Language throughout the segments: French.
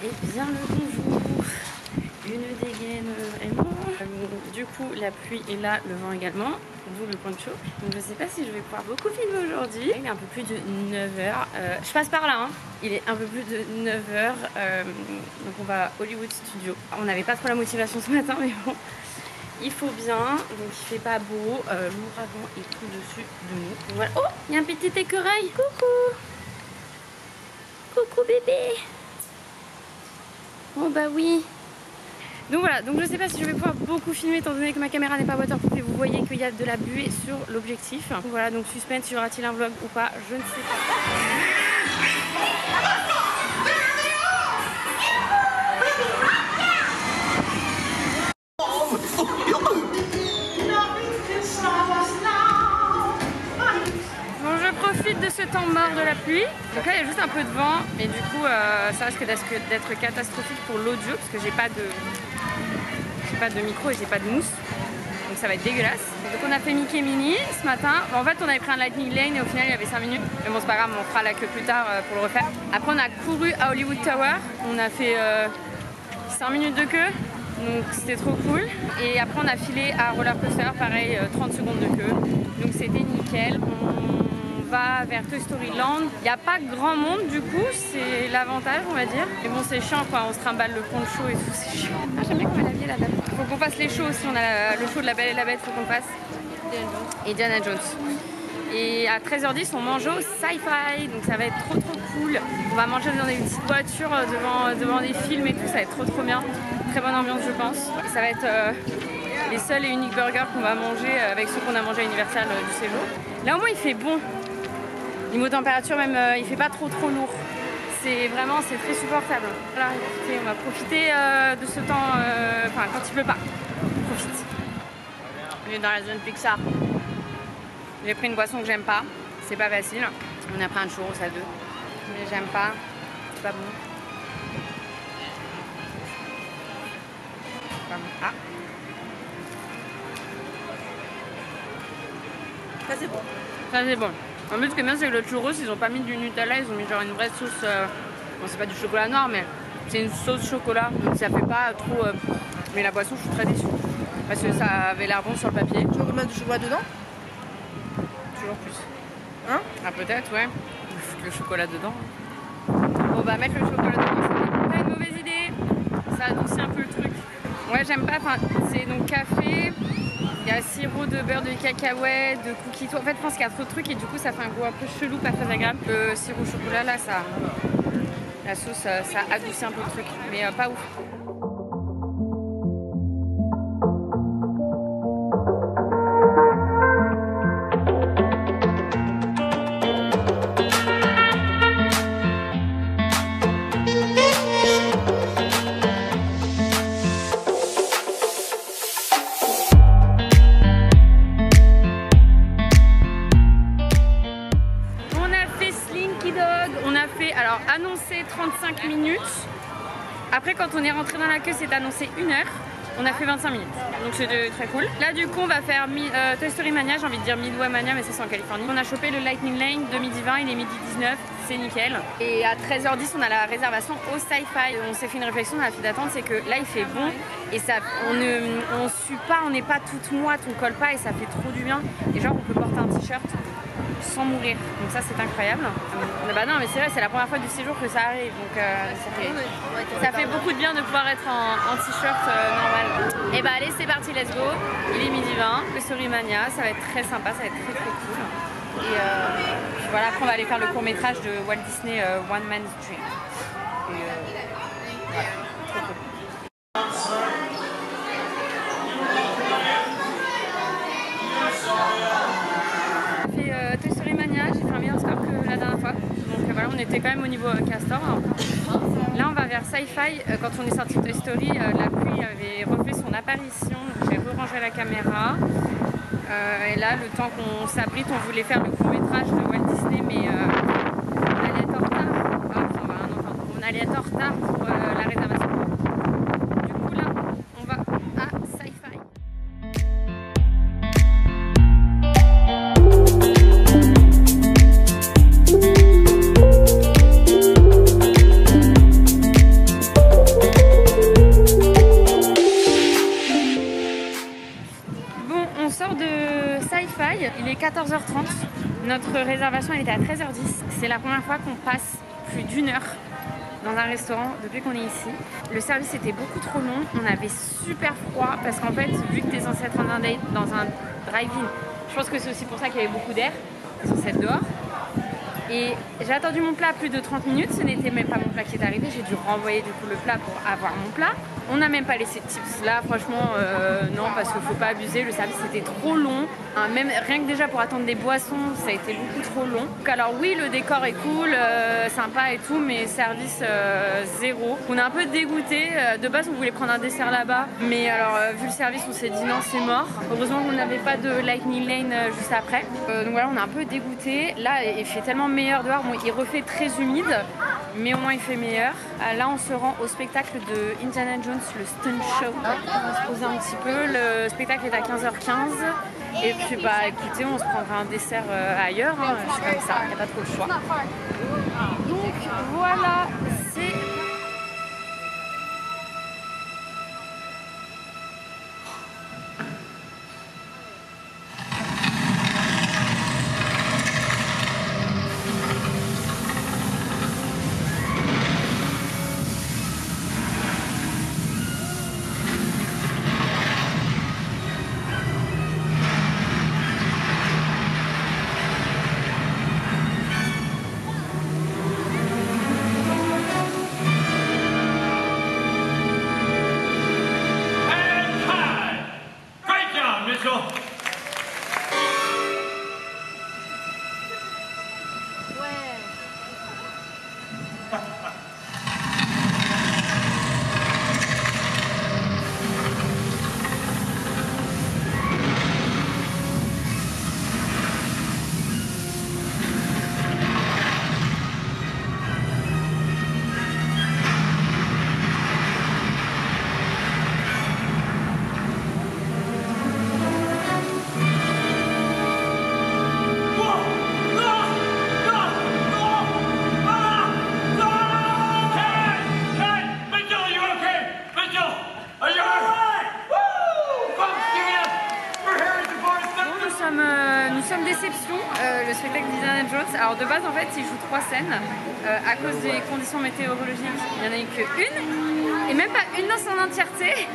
Et bien le bonjour, une dégaine vraiment. Du coup la pluie est là, le vent également, d'où le poncho. Donc je sais pas si je vais pouvoir beaucoup filmer aujourd'hui. Il est un peu plus de 9h, je passe par là hein. Il est un peu plus de 9h, donc on va à Hollywood Studio. On n'avait pas trop la motivation ce matin mais bon. Il faut bien, donc il fait pas beau, l'ouragan est tout dessus de nous. Donc voilà. Oh, il y a un petit écureuil. Coucou. Coucou bébé. Oh bah oui. Donc voilà, donc je sais pas si je vais pouvoir beaucoup filmer étant donné que ma caméra n'est pas waterproof et vous voyez qu'il y a de la buée sur l'objectif. Donc voilà, donc suspense, y aura-t-il un vlog ou pas, je ne sais pas. De ce temps mort de la pluie. Donc là il y a juste un peu de vent et du coup ça risque d'être catastrophique pour l'audio parce que j'ai pas de micro et j'ai pas de mousse, donc ça va être dégueulasse. Donc on a fait Mickey Minnie ce matin. En fait on avait pris un Lightning Lane et au final il y avait 5 minutes, mais bon c'est pas grave, on fera la queue plus tard pour le refaire. Après on a couru à Hollywood Tower, on a fait 5 minutes de queue, donc c'était trop cool. Et après on a filé à Roller Coaster, pareil 30 secondes de queue, donc c'était nickel. On va vers Toy Story Land. Il n'y a pas grand monde du coup, c'est l'avantage on va dire. Mais bon c'est chiant quoi, on se trimballe le poncho et tout, c'est chiant. Ah j'aime bien comment elle a habillé la dame. Faut qu'on fasse les shows aussi, on a le show de la Belle et la Bête, faut qu'on fasse. Et Diana Jones. Et à 13h10 on mange au Sci-Fi, donc ça va être trop cool. On va manger dans des petites voitures devant des films et tout, ça va être trop bien. Très bonne ambiance je pense. Et ça va être les seuls et uniques burgers qu'on va manger avec ceux qu'on a mangé à Universal du séjour. Là au moins il fait bon. Niveau température même, il fait pas trop lourd. C'est très supportable. Voilà, écoutez, on va profiter de ce temps, enfin quand il pleut pas. On profite. On est dans la zone Pixar. J'ai pris une boisson que j'aime pas. C'est pas facile. On a pris un churros à 2. Mais j'aime pas. C'est pas bon. Pas bon. Ah. Ça c'est bon. Ça c'est bon. En plus, ce qui est bien, c'est que le churros, ils ont pas mis du Nutella, ils ont mis genre une vraie sauce. Bon, c'est pas du chocolat noir, mais c'est une sauce chocolat, donc ça fait pas trop. Mais la boisson, je suis très déçue. Parce que ça avait l'air bon sur le papier. Tu veux mettre du chocolat dedans? Toujours plus. Hein? Ah, peut-être, ouais. Il faut foutre le chocolat dedans. On va mettre le chocolat dedans, c'est pas une mauvaise idée. Ça adoucit un peu le truc. Ouais, j'aime pas. Enfin, c'est donc café. Il y a sirop de beurre de cacahuète, de cookies, tout. En fait, je pense qu'il y a trop de trucs et du coup, ça fait un goût un peu chelou, pas très agréable. Le sirop au chocolat, là, la sauce, ça adoucit un peu le truc, mais pas ouf. Alors annoncé 35 minutes, après quand on est rentré dans la queue c'est annoncé 1 heure, on a fait 25 minutes, donc c'était très cool. Là du coup on va faire Toy Story Mania, j'ai envie de dire Midway Mania mais c'est en Californie. On a chopé le Lightning Lane de 12h20, il est 12h19, c'est nickel. Et à 13h10 on a la réservation au Sci-Fi. On s'est fait une réflexion dans la file d'attente, c'est que là il fait bon et ça, on sue pas, on n'est pas toute moite, on colle pas et ça fait trop du bien. Et genre on peut porter un t-shirt sans mourir, donc ça c'est incroyable. Bah non mais c'est vrai, c'est la première fois du séjour que ça arrive, donc ça fait beaucoup de bien de pouvoir être en t-shirt normal. Et bah allez c'est parti, let's go. Il est 12h20, Toy Story Mania, ça va être très sympa, ça va être très cool. Et puis voilà, après on va aller faire le court métrage de Walt Disney One Man's Dream. Et voilà, trop cool. Toy Story Mania, j'ai fait un meilleur score que la dernière fois, donc voilà, on était quand même au niveau Castor. Là on va vers Sci-Fi. Quand on est sorti de Toy Story, la pluie avait refait son apparition, donc j'ai rangé la caméra et là le temps qu'on s'abrite, on voulait faire le court métrage de Walt Disney mais on allait être en retard, on allait être en retard pour la réservation. Du coup là on va à Sci-Fi. 14h30. Notre réservation elle était à 13h10. C'est la première fois qu'on passe plus d'1 heure dans un restaurant depuis qu'on est ici. Le service était beaucoup trop long, on avait super froid parce qu'en fait, vu que tu es censé être dans un drive-in, je pense que c'est aussi pour ça qu'il y avait beaucoup d'air, tu es censé être dehors. Et j'ai attendu mon plat plus de 30 minutes, ce n'était même pas mon plat qui est arrivé, j'ai dû renvoyer du coup le plat pour avoir mon plat. On n'a même pas laissé de tips là, franchement non, parce qu'il faut pas abuser, le service était trop long. Même rien que déjà pour attendre des boissons, ça a été beaucoup trop long. Donc, alors oui, le décor est cool, sympa et tout, mais service zéro. On est un peu dégoûté. De base, on voulait prendre un dessert là-bas, mais alors vu le service, on s'est dit non, c'est mort. Heureusement qu'on n'avait pas de Lightning Lane juste après. Donc voilà, on est un peu dégoûté. Là, il fait tellement meilleur dehors. Bon, il refait très humide, mais au moins il fait meilleur. Là, on se rend au spectacle de Indiana Jones, le Stunt Show. On va se poser un petit peu. Le spectacle est à 15h15. Et puis bah écoutez, on se prendra un dessert ailleurs, hein. C'est comme ça, il n'y a pas trop le choix. Donc voilà, c'est... Nous sommes déception, le spectacle d'Indiana Jones. Alors de base en fait il joue 3 scènes. À cause des conditions météorologiques, il n'y en a eu qu'une. Et même pas une dans son entièreté.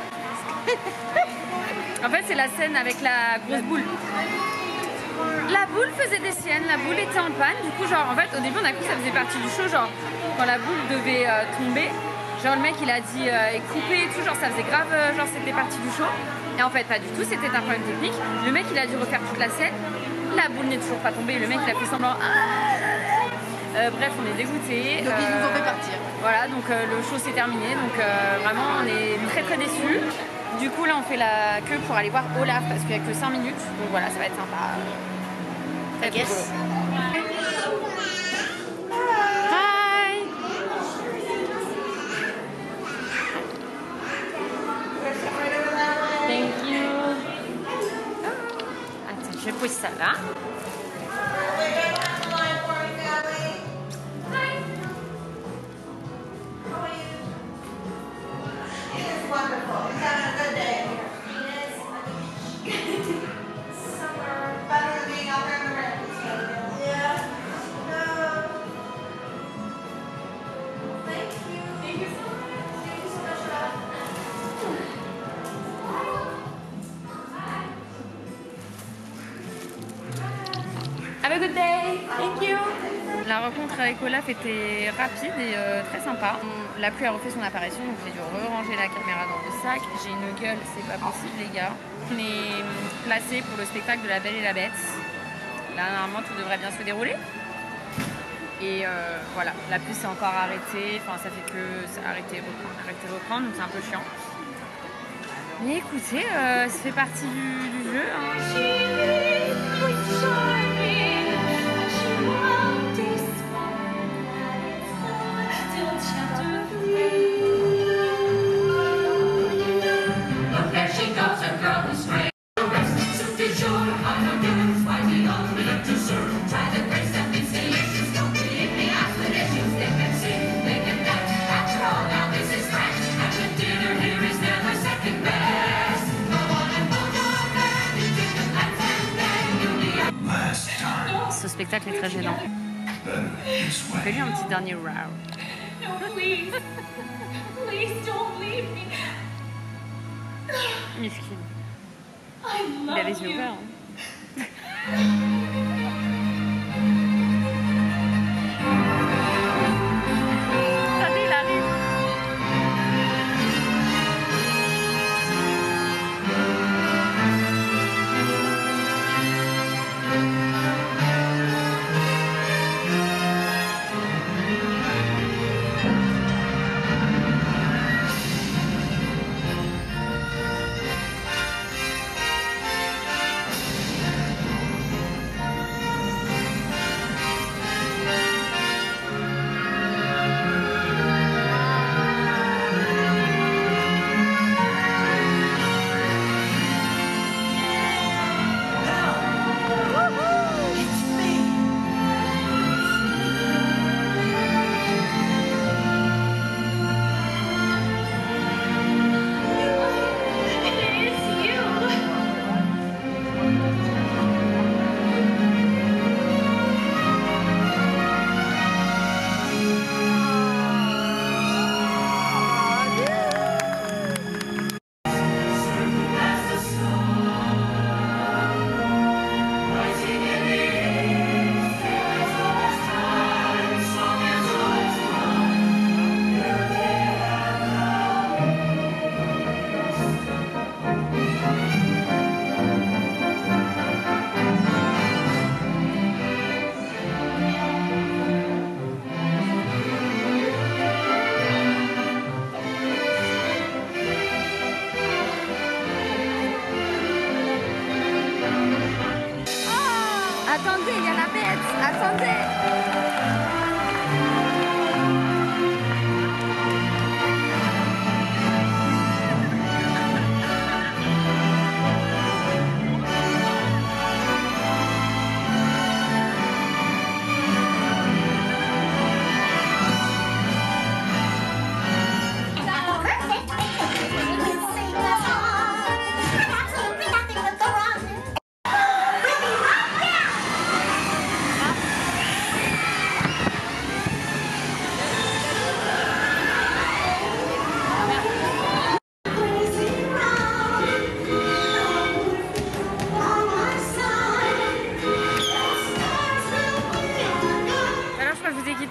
En fait c'est la scène avec la grosse boule. La boule faisait des siennes, la boule était en panne. Du coup genre en fait au début on a cru que ça faisait partie du show. Genre quand la boule devait tomber, genre le mec il a dit couper et tout, genre ça faisait grave, genre c'était partie du show. Et en fait pas du tout, c'était un problème technique. Le mec il a dû refaire toute la scène. La boule n'est toujours pas tombée, le mec il a fait semblant. Bref, on est dégoûtés. Donc ils nous ont fait partir. Voilà, donc le show s'est terminé, donc vraiment on est très très déçus. Du coup là on fait la queue pour aller voir Olaf parce qu'il n'y a que 5 minutes, donc voilà ça va être sympa. I guess. Hi. Thank you. Attends, je pose ça là. Have a good day. Thank you. La rencontre avec Olaf était rapide et très sympa. La pluie a refait son apparition, donc j'ai dû ranger la caméra dans le sac. J'ai une gueule, c'est pas possible les gars. On est placé pour le spectacle de La Belle et la Bête. Là normalement tout devrait bien se dérouler. Et voilà, la pluie s'est encore arrêtée. Enfin ça fait que ça a arrêté, reprendre, donc c'est un peu chiant. Mais écoutez, ça fait partie du jeu. Hein. spectacle est très gênant. Fais-lui un petit dernier round. No, please. Please don't leave me. Miskin. I Il a love les yeux you. ouverts. Regardez, il arrive. Attendez, il y a la bête. Attendez.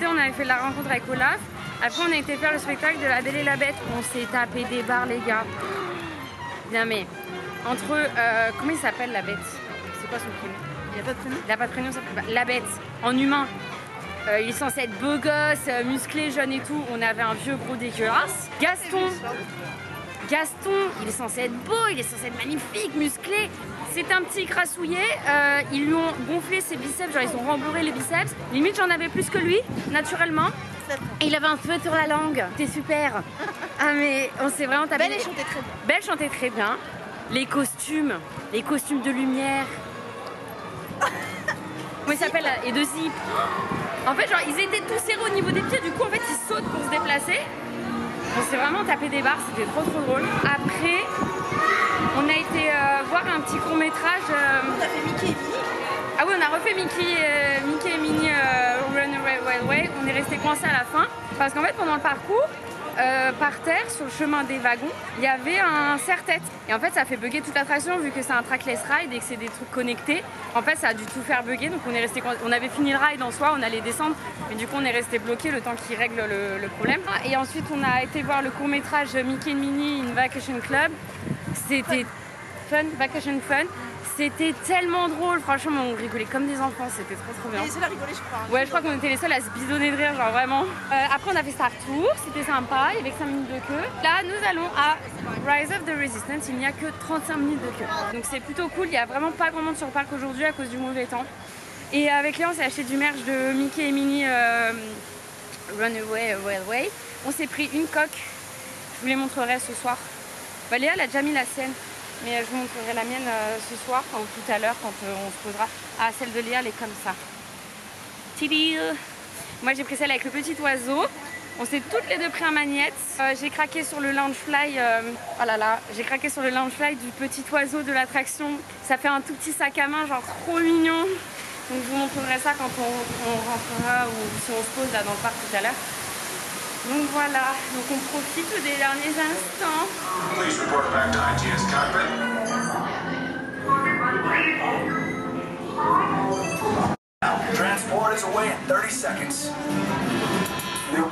On avait fait la rencontre avec Olaf. Après, on a été faire le spectacle de La Belle et la Bête. On s'est tapé des barres, les gars. Bien, mais entre comment il s'appelle la bête? C'est quoi son prénom? Il n'y a pas de prénom? Il n'a pas de prénom, ça s'appelle pas. La Bête, en humain. Il est censé être beau gosse, musclé, jeune et tout. On avait un vieux gros dégueulasse. Gaston, il est censé être beau, il est censé être magnifique, musclé. C'est un petit crassouillet. Ils lui ont gonflé ses biceps, genre ils ont rembourré les biceps. Limite, j'en avais plus que lui, naturellement. Et il avait un feu sur la langue. C'était super. Ah, mais on s'est vraiment tapé. Belle chantait très bien. Belle chantait très bien. Les costumes de lumière. Comment il s'appelle? Et de zip. En fait, genre, ils étaient tous serrés au niveau des pieds. Du coup, en fait, ils sautent pour se déplacer. On s'est vraiment tapé des barres, c'était trop drôle. Après, on a été voir un petit court-métrage. On a fait Mickey et Minnie. Ah oui, on a refait Mickey et Minnie Runaway Railway. On est resté coincé à la fin. Parce qu'en fait, pendant le parcours, par terre, sur le chemin des wagons, il y avait un serre-tête. Et en fait, ça fait bugger toute l'attraction vu que c'est un trackless ride et que c'est des trucs connectés. En fait, ça a dû tout faire bugger. Donc, on est resté. On avait fini le ride en soi, on allait descendre. Mais du coup, on est resté bloqué le temps qu'ils règlent le problème. Et ensuite, on a été voir le court-métrage Mickey and Minnie in Vacation Club. C'était fun, Vacation Fun. C'était tellement drôle, franchement, on rigolait comme des enfants, c'était trop bien. On est les seuls à rigoler, je crois. Ouais, je crois qu'on était les seuls à se bisonner de rire, genre vraiment. Après, on a fait Star Tour, c'était sympa, il y avait 5 minutes de queue. Là, nous allons à Rise of the Resistance, il n'y a que 35 minutes de queue. Donc c'est plutôt cool, il n'y a vraiment pas grand monde sur le parc aujourd'hui à cause du mauvais temps. Et avec Léon, on s'est acheté du merch de Mickey et Minnie Runaway Railway. On s'est pris une coque, je vous les montrerai ce soir. Bah, Léa, elle a déjà mis la sienne. Mais je vous montrerai la mienne ce soir ou tout à l'heure quand on se posera. Ah, celle de Léa, elle est comme ça. Tidi. Moi, j'ai pris celle avec le petit oiseau. On s'est toutes les deux pris un magnète. J'ai craqué sur le Loungefly. Oh là là, j'ai craqué sur le Loungefly du petit oiseau de l'attraction. Ça fait un tout petit sac à main, genre trop mignon. Donc je vous montrerai ça quand on rentrera ou si on se pose là dans le parc tout à l'heure. Donc voilà, donc on profite des derniers instants. Please report back to ITS cockpit. Transport is away in 30 seconds. Good.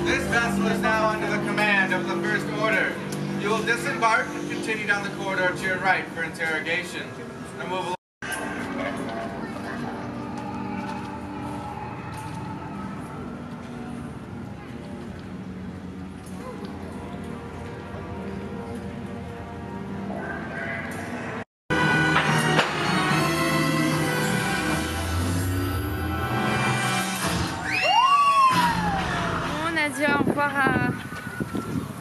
This vessel is now under the command of the First Order. You will disembark and continue down the corridor to your right for interrogation. Now move along. Au revoir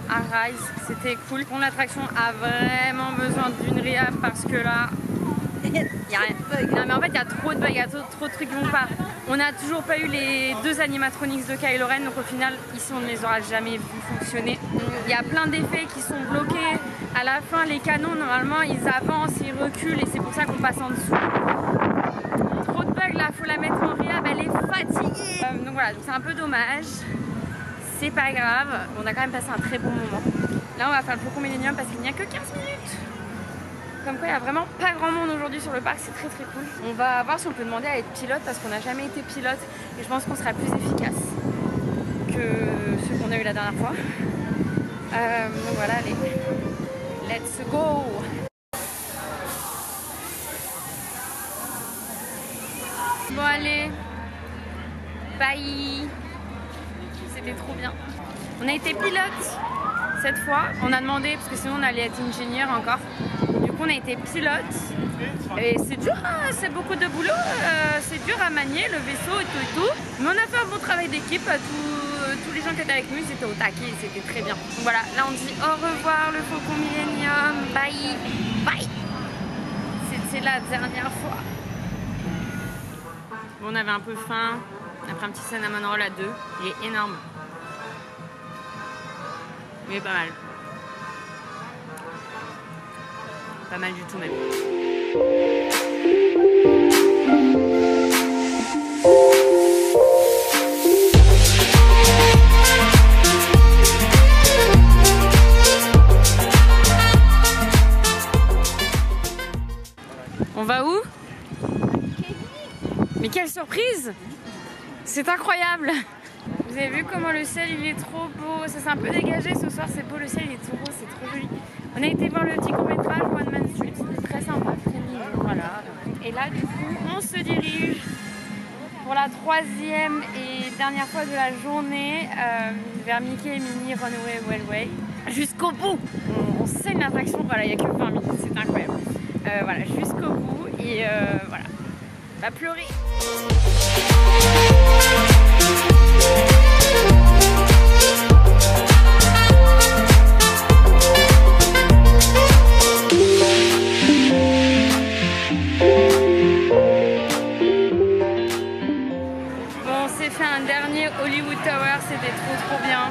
à Rise, c'était cool. Bon, l'attraction a vraiment besoin d'une réhab parce que là, il y a rien. Non mais en fait il y a trop de bugs, il y a trop de trucs qui vont pas. On n'a toujours pas eu les 2 animatronics de Kylo Ren, donc au final ici on ne les aura jamais vus fonctionner. Il y a plein d'effets qui sont bloqués. À la fin les canons normalement ils avancent, ils reculent et c'est pour ça qu'on passe en dessous. Trop de bugs là, faut la mettre en réhab, elle est fatiguée. Donc voilà, c'est un peu dommage. C'est pas grave, on a quand même passé un très bon moment. Là on va faire le Faucon Millenium parce qu'il n'y a que 15 minutes. Comme quoi il n'y a vraiment pas grand monde aujourd'hui sur le parc, c'est très très cool. On va voir si on peut demander à être pilote parce qu'on n'a jamais été pilote et je pense qu'on sera plus efficace que ceux qu'on a eu la dernière fois. Donc voilà, allez, let's go! Bon allez, bye! C'était trop bien. On a été pilote cette fois. On a demandé, parce que sinon on allait être ingénieur encore. Du coup on a été pilote. Et c'est dur, hein, c'est beaucoup de boulot. C'est dur à manier le vaisseau et tout. Mais on a fait un bon travail d'équipe. Tous les gens qui étaient avec nous, ils étaient au taquet. C'était très bien. Donc voilà, là on dit au revoir le Faucon Millenium. Bye. Bye. C'était la dernière fois. Bon, on avait un peu faim. On a pris un petit cinnamon roll à 2. Il est énorme. Mais pas mal. Pas mal du tout même. On va où? Mais quelle surprise! C'est incroyable! Vous avez vu comment le ciel il est trop beau, ça s'est un peu dégagé ce soir, c'est beau, le ciel il est tout beau, c'est trop joli. On a été voir le petit court-métrage One Man Street, c'était très sympa, très mignon, voilà. Et là du coup on se dirige pour la 3e et dernière fois de la journée vers Mickey et Minnie Runaway Railway. Jusqu'au bout! On saigne l'attraction, voilà, il n'y a que 20 minutes, c'est incroyable. Voilà, jusqu'au bout et voilà, on va pleurer. C'était trop bien.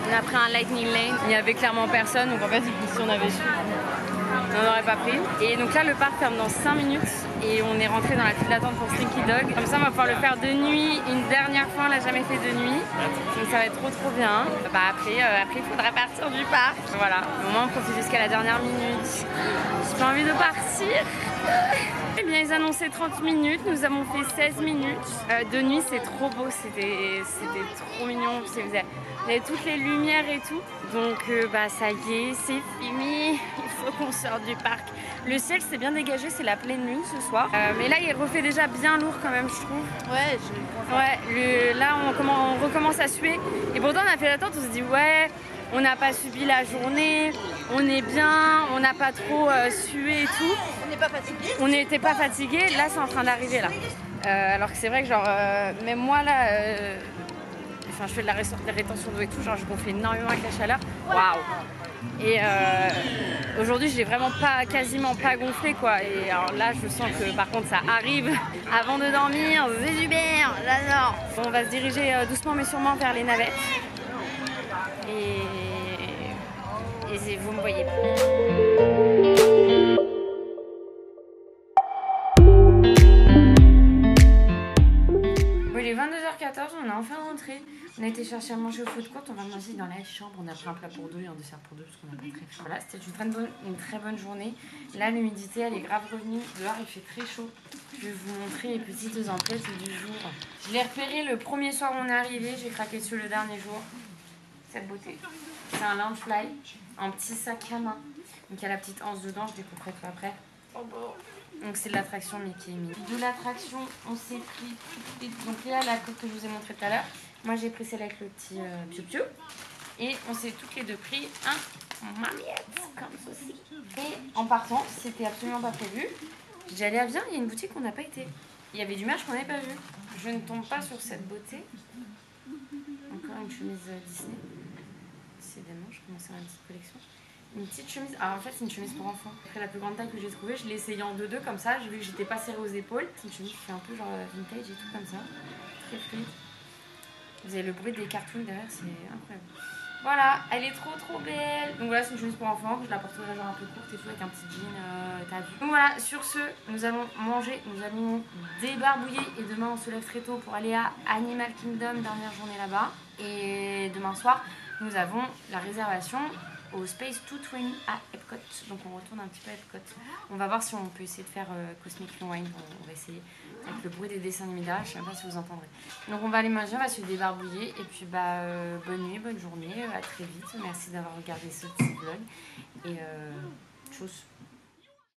On a pris un Lightning Lane, il n'y avait clairement personne, donc en fait si on avait su, on n'aurait pas pris. Et donc là le parc ferme dans 5 minutes et on est rentré dans la file d'attente pour Slinky Dog. Comme ça on va pouvoir le faire de nuit une dernière fois, on l'a jamais fait de nuit. Donc ça va être trop bien. Bah après il faudra partir du parc. Voilà, au moins on profite jusqu'à la dernière minute. J'ai pas envie de partir. Eh bien ils annonçaient 30 minutes, nous avons fait 16 minutes. De nuit c'est trop beau, c'était trop mignon. Vous avez toutes les lumières et tout. Donc bah ça y est, c'est fini. Il faut qu'on sorte du parc. Le ciel s'est bien dégagé, c'est la pleine lune ce soir. Mais là il refait déjà bien lourd quand même je trouve. Ouais, là on recommence à suer. Et pourtant on a fait l'attente, on s'est dit ouais, on n'a pas subi la journée, on est bien, on n'a pas trop sué et tout. On n'est pas fatigué. On n'était pas fatigué, là c'est en train d'arriver là. Alors que c'est vrai que genre, même moi là, enfin je fais de la rétention d'eau et tout, genre je gonfle énormément avec la chaleur. Waouh! Et aujourd'hui je l'ai vraiment quasiment pas gonflé quoi. Et alors là je sens que par contre ça arrive avant de dormir, c'est super, j'adore. On va se diriger doucement mais sûrement vers les navettes. Et vous me voyez. 14h, on est enfin rentré. On a été chercher à manger au food court, on va manger dans la chambre. On a pris un plat pour deux et un dessert pour deux parce qu'on n'a pas très faim. Voilà, c'était une très bonne journée. Là, l'humidité, elle est grave revenue. Dehors, il fait très chaud. Je vais vous montrer les petites emplettes du jour. Je l'ai repéré le premier soir où on est arrivé. J'ai craqué dessus le dernier jour. Cette beauté. C'est un Loungefly, un petit sac à main. Donc, il y a la petite anse dedans, je découperai tout après. Donc c'est de l'attraction Mickey et Minnie. De l'attraction, on s'est pris... Donc là, la coque que je vous ai montré tout à l'heure. Moi, j'ai pris celle avec le petit piou-piou. Et on s'est toutes les deux pris un marmiette, comme ceci. Et en partant, c'était absolument pas prévu. J'ai dit, allez, viens, il y a une boutique qu'on n'a pas été. Il y avait du merch qu'on n'avait pas vu. Je ne tombe pas sur cette beauté. Encore une chemise Disney. Décidément, je commence à avoir une petite collection. Une petite chemise, alors en fait c'est une chemise pour enfants. Après la plus grande taille que j'ai trouvée, je l'ai essayée en 2-2 comme ça, j'ai vu que j'étais pas serrée aux épaules. C'est une chemise qui fait un peu genre vintage et tout comme ça, très fluide. Vous avez le bruit des cartoons derrière, c'est incroyable. Voilà, elle est trop belle. Donc voilà, c'est une chemise pour enfants, je la porterai genre un peu courte et tout avec un petit jean, t'as vu. Donc voilà, sur ce, nous allons manger, nous allons débarbouiller et demain on se lève très tôt pour aller à Animal Kingdom, dernière journée là-bas. Et demain soir, nous avons la réservation au Space 220 à Epcot. Donc on retourne un petit peu à Epcot. On va voir si on peut essayer de faire Cosmic Rewind. On va essayer avec le bruit des dessins animés derrière. Je ne sais même pas si vous entendrez. Donc on va aller manger, on va se débarbouiller. Et puis bonne nuit, bonne journée. À très vite. Merci d'avoir regardé ce petit vlog. Et tchuss.